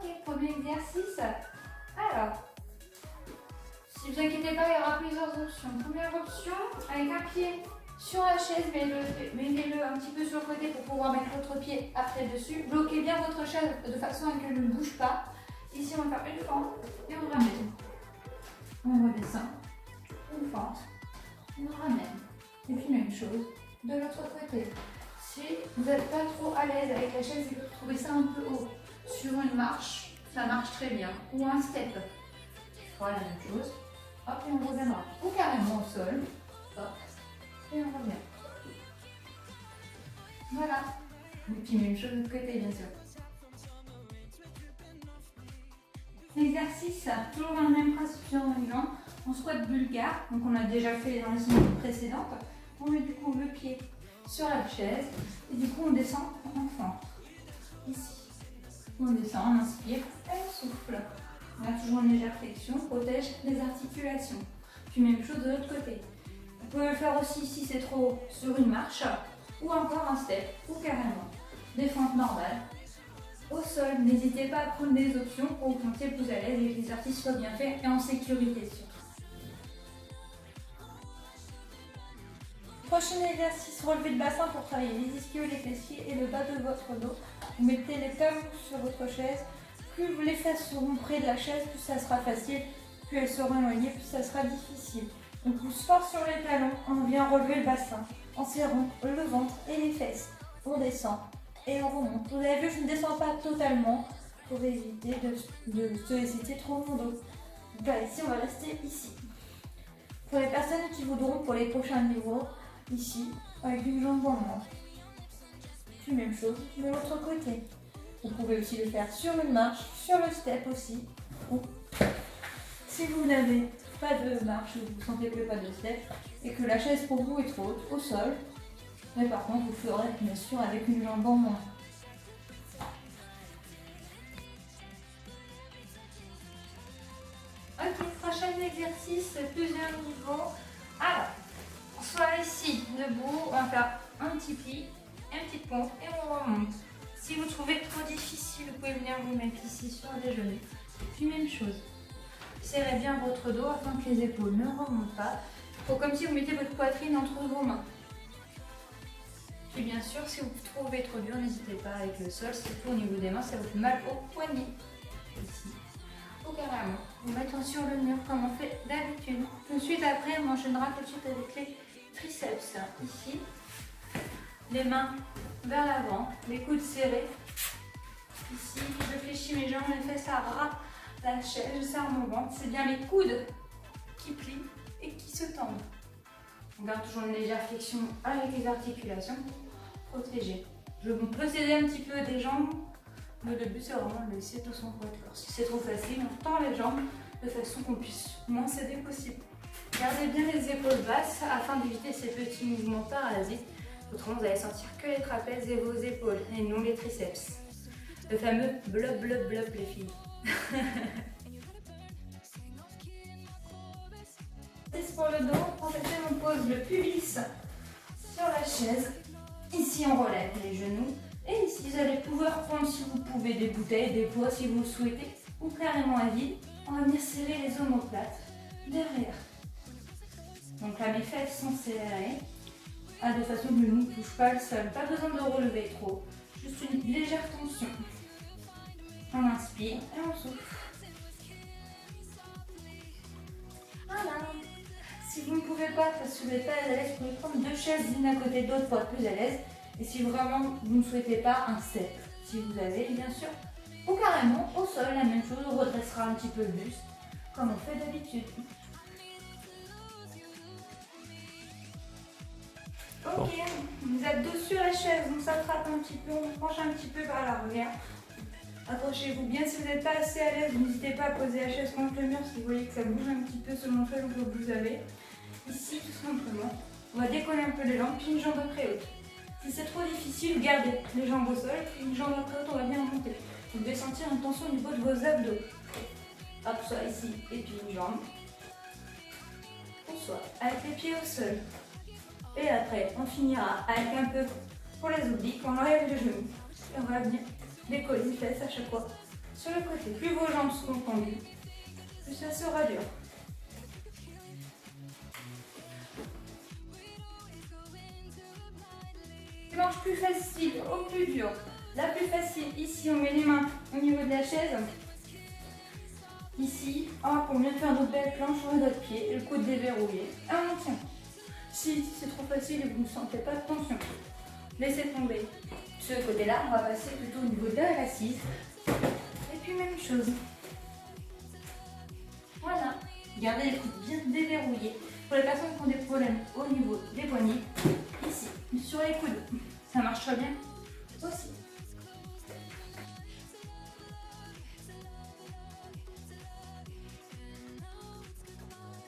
Ok, premier exercice. Alors, si vous inquiétez pas, il y aura plusieurs options. Première option, avec un pied sur la chaise, mettez-le un petit peu sur le côté pour pouvoir mettre votre pied après dessus. Bloquez bien votre chaise de façon à qu'elle ne bouge pas. Ici, on va faire une fente et on ramène. On redescend, une fente, on ramène. Et puis même chose de l'autre côté. Si vous n'êtes pas trop à l'aise avec la chaise et que vous trouvez ça un peu haut, sur une marche, ça marche très bien. Ou un step, on fera la même chose. Hop, et on reviendra. Ou carrément au sol. Hop, et on revient. Voilà. Et puis même chose de l'autre côté, bien sûr. L'exercice, toujours dans le même principe sur une jambe. On squat bulgare, donc on a déjà fait dans les semaines précédentes. On met du coup le pied sur la chaise et du coup on descend en fente. Ici. On descend, on inspire et on souffle. On a toujours une légère flexion, protège les articulations. Puis même chose de l'autre côté. Vous pouvez le faire aussi si c'est trop haut sur une marche ou encore un step ou carrément des fentes normales. Au sol, n'hésitez pas à prendre des options pour que vous sentiez plus à l'aise et que l'exercice soit bien fait et en sécurité surtout. Prochain exercice, relevé de bassin pour travailler les ischios, les fessiers et le bas de votre dos. Vous mettez les talons sur votre chaise. Plus les fesses seront près de la chaise, plus ça sera facile. Plus elles seront éloignées, plus ça sera difficile. On pousse fort sur les talons, on vient relever le bassin en serrant le ventre et les fesses. On descend et on remonte. Vous avez vu, je ne descends pas totalement pour éviter de solliciter trop mon dos. Donc là, ici, on va rester ici. Pour les personnes qui voudront pour les prochains niveaux, ici, avec une jambe en moins. Puis même chose de l'autre côté. Vous pouvez aussi le faire sur une marche, sur le step aussi. Ou si vous n'avez pas de marche, vous ne sentez plus pas de step, et que la chaise pour vous est trop haute au sol, mais par contre vous ferez bien sûr avec une jambe en moins. Ok, prochain exercice, plusieurs niveaux. Alors, soit ici, debout, on va faire un petit pli, un petit pompe et on remonte. Si vous trouvez trop difficile, vous pouvez venir vous mettre ici sur les genoux. Puis même chose. Serrez bien votre dos afin que les épaules ne remontent pas. Il faut comme si vous mettez votre poitrine entre vos mains. Puis bien sûr, si vous trouvez trop dur, n'hésitez pas avec le sol, surtout au niveau des mains, ça vous fait mal au poignet. Ici. Ou carrément, vous mettre sur le mur comme on fait d'habitude. Ensuite, après, on enchaînera tout de suite avec les triceps. Ici, les mains vers l'avant, les coudes serrés. Ici, je fléchis mes jambes, les fesses à ras la chaise, je serre mon ventre. C'est bien les coudes qui plient et qui se tendent. On garde toujours une légère flexion avec les articulations protégées. Je vais me posséder un petit peu des jambes, mais le but c'est vraiment de laisser tout son poids de corps. Si c'est trop facile, on tend les jambes de façon qu'on puisse moins s'aider possible. Gardez bien les épaules basses afin d'éviter ces petits mouvements parasites. Autrement, vous allez sentir que les trapèzes et vos épaules et non les triceps. Le fameux blob blob blob les filles. Pour le dos, on pose le pubis sur la chaise. Ici, on relève les genoux. Et ici, vous allez pouvoir prendre, si vous pouvez, des bouteilles, des poids si vous le souhaitez, ou carrément à vide. On va venir serrer les omoplates derrière. Donc là, mes fesses sont serrées, de façon que le genou ne touche pas le sol. Pas besoin de relever trop, juste une légère tension. On inspire et on souffle. Voilà. Si vous ne pouvez pas, parce que vous n'êtes pas à l'aise, vous pouvez prendre deux chaises l'une à côté de l'autre pour être plus à l'aise. Et si vraiment vous ne souhaitez pas, un step, si vous avez bien sûr. Ou carrément au sol, la même chose, on redressera un petit peu le buste, comme on fait d'habitude. Ok, vous êtes dos sur la chaise, on s'attrape un petit peu, on penche un petit peu par l'arrière. Accrochez-vous bien, si vous n'êtes pas assez à l'aise, n'hésitez pas à poser la chaise contre le mur si vous voyez que ça bouge un petit peu selon le que vous avez. Ici, tout simplement, on va décoller un peu les jambes, puis une jambe après haute. Si c'est trop difficile, gardez les jambes au sol, puis une jambe après haute, on va bien monter. Vous devez sentir une tension au niveau de vos abdos. Hop, soit ici, et puis une jambe. Ou soit avec les pieds au sol. Et après, on finira avec un peu pour les obliques, on enlève les genoux. Et on va venir décoller les fesses à chaque fois sur le côté. Plus vos jambes seront tendues, plus ça sera dur. Planche plus facile au plus dur. La plus facile, ici on met les mains au niveau de la chaise. Ici, hop, on vient de faire notre belle planche sur notre pied, le coude déverrouillé. Et on tient. Si c'est trop facile et vous ne sentez pas de tension, laissez tomber. Ce côté-là, on va passer plutôt au niveau de l'assise. Et puis même chose. Voilà. Gardez les coudes bien déverrouillés. Pour les personnes qui ont des problèmes au niveau